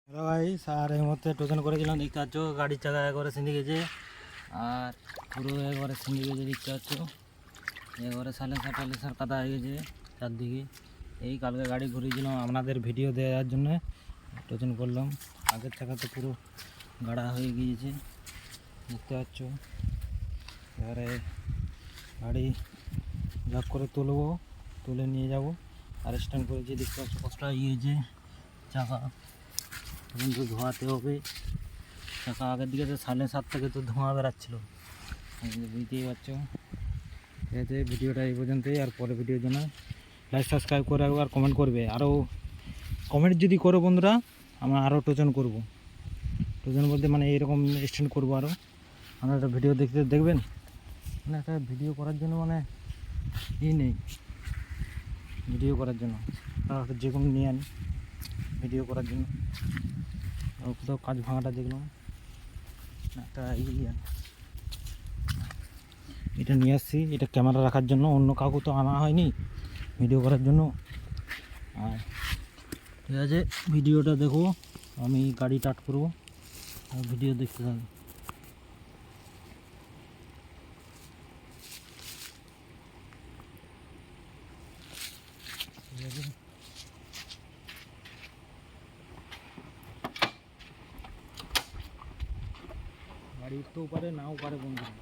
Hello guys, আর এই মুহূর্তে token করেছিলাম, দেখতে পাচ্ছ গাড়ির চাকা একবারে ছিঁড়ে গেছে আর পুরো একবারে ছিঁড়ে গেছে। দেখতে পাচ্ছ একবারে সাইলেন্সার কাদা হয়ে গেছে চারদিকে। এই কালকে গাড়ি ঘুরিয়েছিলাম আপনাদের ভিডিও দেওয়ার জন্য টোকেন করলাম। আগের চাকা তো পুরো গাড়া হয়ে গিয়েছে দেখতে পাচ্ছ। এবারে গাড়ি জব করে তুলবো, তুলে নিয়ে যাব আর স্ট্যান্ড করেছি। দেখতে পাচ্ছ কতটা ইয়েছে চাকা, কিন্তু ধোঁয়াতে হবে। চাকা আগের দিকে তো সাইলেন্সার থেকে তো ধোঁয়া বেরাচ্ছিলো, বুঝতেই পারছো। ঠিক আছে, ভিডিওটা এই পর্যন্তই। আর পরে ভিডিওর জন্য লাইক সাবস্ক্রাইব করে রাখবে আর কমেন্ট করবে। আরও কমেন্ট যদি করো বন্ধুরা, আমরা আরও টোকেন করবো। টোকেন বলতে মানে এইরকম স্ট্যান্ড করবো আরও। আপনারা একটা ভিডিও দেখবেন, মানে একটা ভিডিও করার জন্য মানে নেই, ভিডিও করার জন্য যে কোনো নিয়ে আনি ভিডিও করার জন্য। কোথাও কাজ ভাঙাটা দেখলাম একটা এটা নিয়ে আসছি, এটা ক্যামেরা রাখার জন্য, অন্য কাউকে তো আনা হয়নি ভিডিও করার জন্য। আর ঠিক আছে, ভিডিওটা দেখো, আমি গাড়ি স্টার্ট করবো আর ভিডিও দেখতে থাকবো। ঠিক আছে, গাড়ি উঠতেও পারে নাও পারে বন্ধুরা।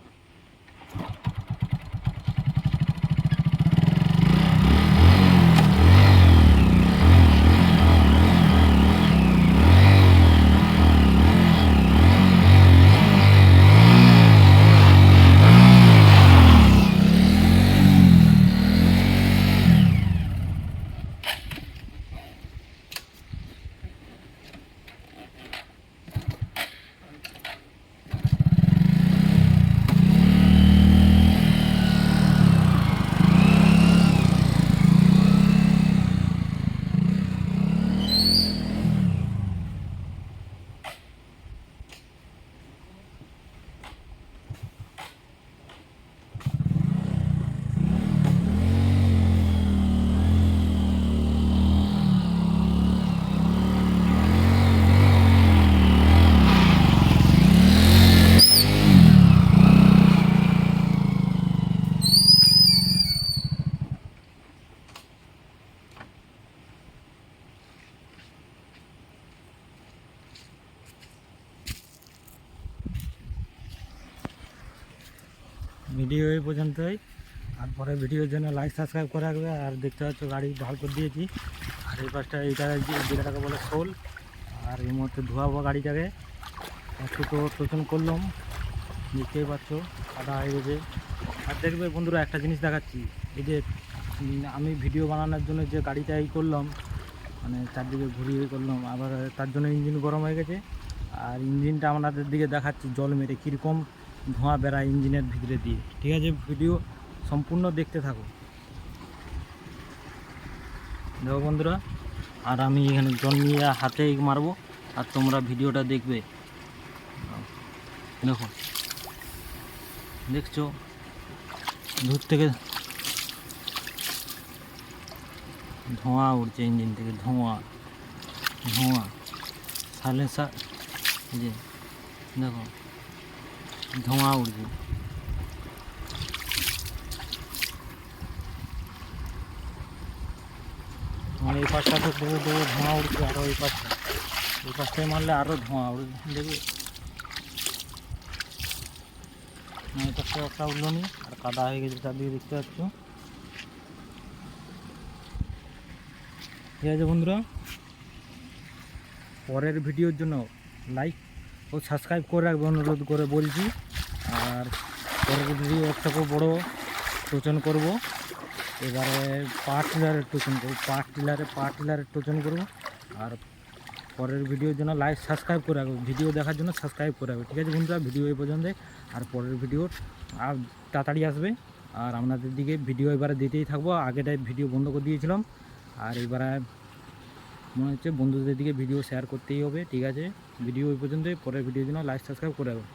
ভিডিও এই পর্যন্তই। আর পরে ভিডিওর জন্য লাইক সাবস্ক্রাইব করে রাখবে। আর দেখতে পাচ্ছ গাড়ি ঢাল করে দিয়েছি। আর এই পাশটা এইটা যেটাকে বলে শোল। আর এই মুহূর্তে ধোয়াবো গাড়িটাকে, একটু তো টোকেন করলাম, দেখতেই পাচ্ছ কাদা হয়ে গেছে। আর দেখবে বন্ধুরা, একটা জিনিস দেখাচ্ছি, এই যে আমি ভিডিও বানানোর জন্য যে গাড়িটা এই করলাম, মানে চারদিকে ঘুরিয়ে করলাম, আবার তার জন্য ইঞ্জিন গরম হয়ে গেছে। আর ইঞ্জিনটা আপনাদের দিকে দেখাচ্ছি জল মেরে কীরকম ধোঁয়া বেড়ায় ইঞ্জিনের ভিতরে দিয়ে। ঠিক আছে, ভিডিও সম্পূর্ণ দেখতে থাকো দেখো বন্ধুরা। আর আমি এখানে জল নিয়ে হাতে মারবো আর তোমরা ভিডিওটা দেখবে। দেখো, দেখছো দূর থেকে ধোঁয়া উঠছে, ইঞ্জিন থেকে ধোঁয়া সাইলেন্সার, এই যে দেখো ধোঁয়া উঠছে। মানে এই পাশটা তো ধোঁয়া উঠছে, আরও এই পাশটায় মারলে আরও ধোঁয়া উঠবে। দেখবে এই পাশটা একটা উঠলো নি, আর কাদা হয়ে গেছে চারদিকে, দেখতে পাচ্ছ। ঠিক আছে বন্ধুরা, পরের ভিডিওর জন্য লাইক ও সাবস্ক্রাইব করে রাখবে, অনুরোধ করে বলছি। আর পরের ভিডিও একটা খুব বড়ো টোকেন করবো। এবারে পাওয়ার টিলারের টোকেন করবো, পাওয়ার টিলারের টোকেন করবো। আর পরের ভিডিওর জন্য লাইক সাবস্ক্রাইব করে রাখবো, ভিডিও দেখার জন্য সাবস্ক্রাইব করে রাখবে। ঠিক আছে বন্ধুরা, ভিডিও এই পর্যন্ত। আর পরের ভিডিও আর তাড়াতাড়ি আসবে। আর আপনাদের দিকে ভিডিও এবারে দিতেই থাকবো। আগেটাই ভিডিও বন্ধ করে দিয়েছিলাম, আর এবারে মনে হচ্ছে বন্ধুদের দিকে ভিডিও শেয়ার করতেই হবে। ঠিক আছে, ভিডিও এই পর্যন্তই। পরের ভিডিওর জন্য লাইক সাবস্ক্রাইব করে রাখবো।